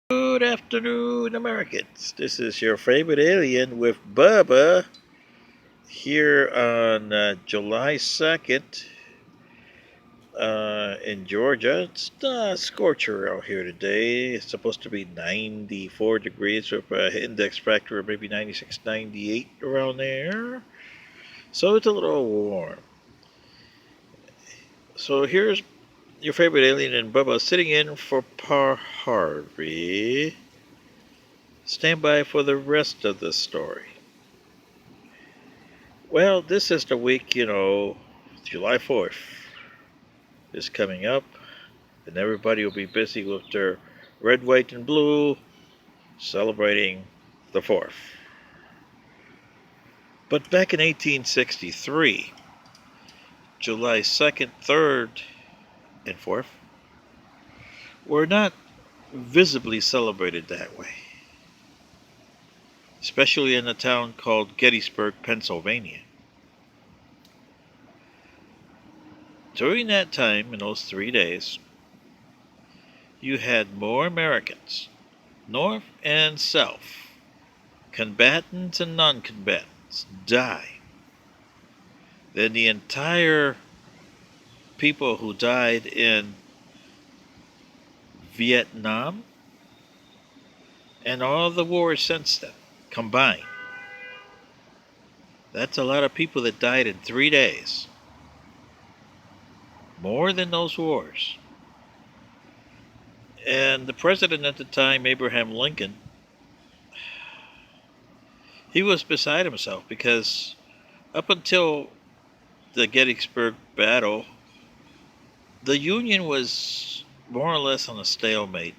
Good afternoon, Americans. This is your favorite alien with Bubba here on July 2nd in Georgia. It's a scorcher out here today. It's supposed to be 94 degrees with an index factor of maybe 96, 98 around there. So it's a little warm. So here's your favorite alien and Bubba sitting in for Paul Harvey. Stand by for the rest of the story. Well, this is the week, July 4th is coming up, and everybody will be busy with their red, white, and blue celebrating the 4th. But back in 1863, July 2nd, 3rd, and 4th were not visibly celebrated that way, especially in a town called Gettysburg, Pennsylvania. During that time, in those 3 days, you had more Americans, North and South, combatants and non-combatants, die than the entire people who died in Vietnam and all the wars since then combined. That's a lot of people that died in 3 days. More than those wars. And the president at the time, Abraham Lincoln, he was beside himself because up until the Gettysburg battle, the Union was more or less on a stalemate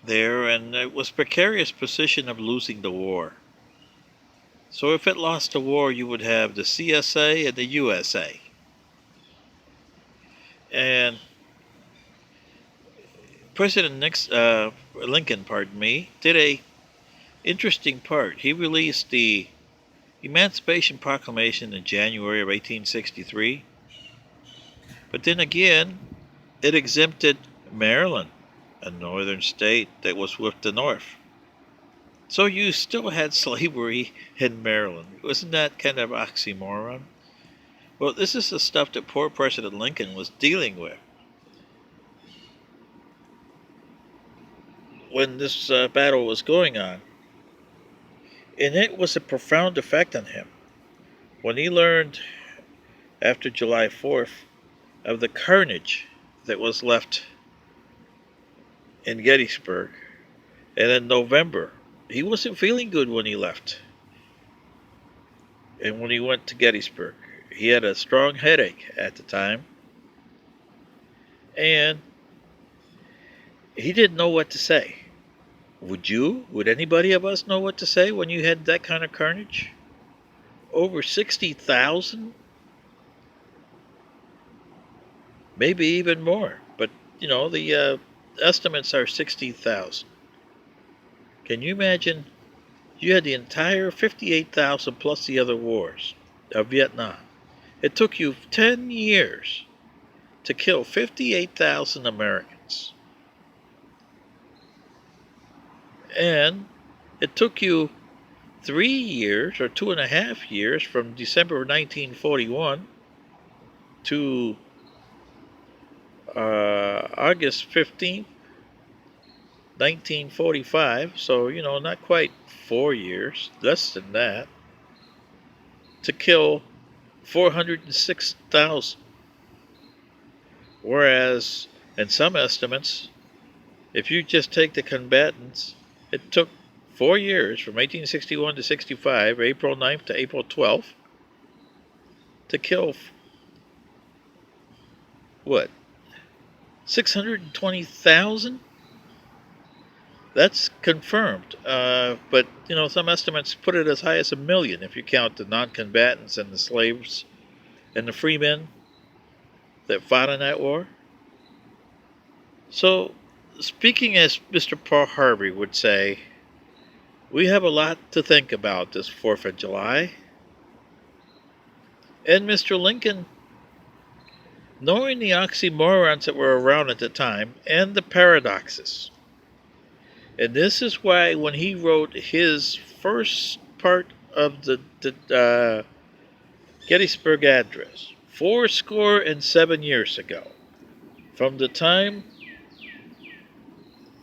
there, and it was a precarious position of losing the war. So if it lost the war, you would have the CSA and the USA. And President Lincoln, did a interesting part. He released the Emancipation Proclamation in January of 1863, but then again, it exempted Maryland, a northern state that was with the North. So you still had slavery in Maryland. Wasn't that kind of oxymoron? Well, this is the stuff that poor President Lincoln was dealing with when this battle was going on. And it was a profound effect on him. When he learned after July 4th of the carnage that was left in Gettysburg, and in November, he wasn't feeling good when he left. And when he went to Gettysburg, he had a strong headache at the time, and he didn't know what to say. Would you? Would anybody of us know what to say when you had that kind of carnage? Over 60,000? Maybe even more. But, the estimates are 60,000. Can you imagine? You had the entire 58,000 plus the other wars of Vietnam. It took you 10 years to kill 58,000 Americans. And it took you 3 years or 2.5 years from December of 1941 to August 15th, 1945. So, not quite 4 years, less than that, to kill 406,000. Whereas, in some estimates, if you just take the combatants, it took 4 years, from 1861 to 65, April 9th to April 12th, to kill, 620,000? That's confirmed. But, some estimates put it as high as 1 million if you count the non-combatants and the slaves and the free men that fought in that war. So, speaking as Mr. Paul Harvey would say, we have a lot to think about this 4th of July. And Mr. Lincoln knowing the oxymorons that were around at the time and the paradoxes. And this is why when he wrote his first part of the Gettysburg Address, 77 years ago, from the time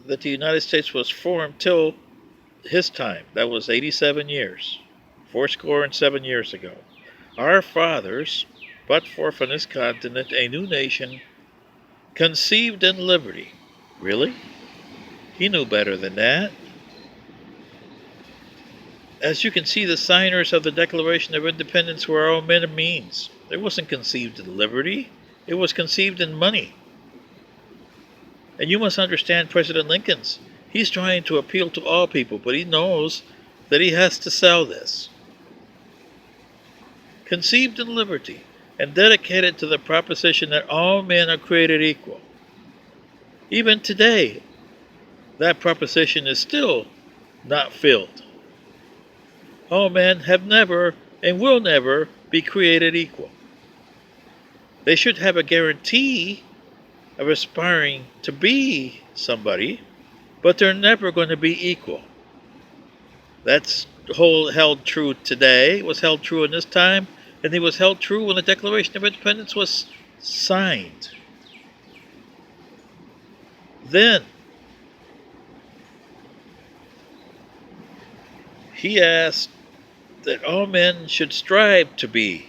that the United States was formed till his time, that was 87 years, 77 years ago, our fathers, but forth on this continent a new nation, conceived in liberty. Really? He knew better than that. As you can see, the signers of the Declaration of Independence were all men of means. It wasn't conceived in liberty, it was conceived in money. And you must understand President Lincoln's. He's trying to appeal to all people, but he knows that he has to sell this. Conceived in liberty and dedicated to the proposition that all men are created equal. Even today, that proposition is still not filled. All men have never and will never be created equal. They should have a guarantee of aspiring to be somebody, but they're never going to be equal. That's held true today, was held true in this time, and it was held true when the Declaration of Independence was signed. Then, he asked that all men should strive to be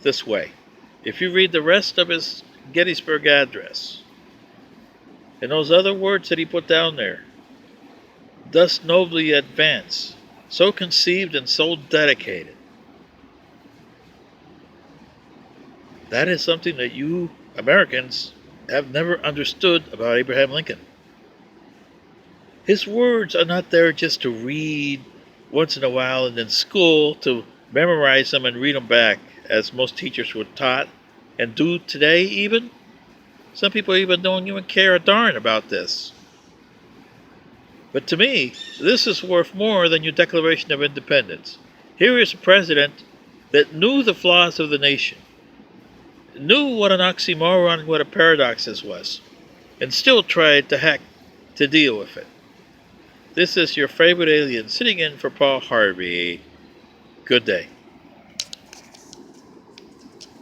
this way. If you read the rest of his Gettysburg Address, and those other words that he put down there, thus nobly advance, so conceived and so dedicated, that is something that you Americans have never understood about Abraham Lincoln. His words are not there just to read once in a while and in school to memorize them and read them back, as most teachers were taught and do today even. Some people even don't even care a darn about this. But to me, this is worth more than your Declaration of Independence. Here is a president that knew the flaws of the nation, knew what an oxymoron, what a paradox this was, and still tried to deal with it. This is your favorite alien sitting in for Paul Harvey. Good day.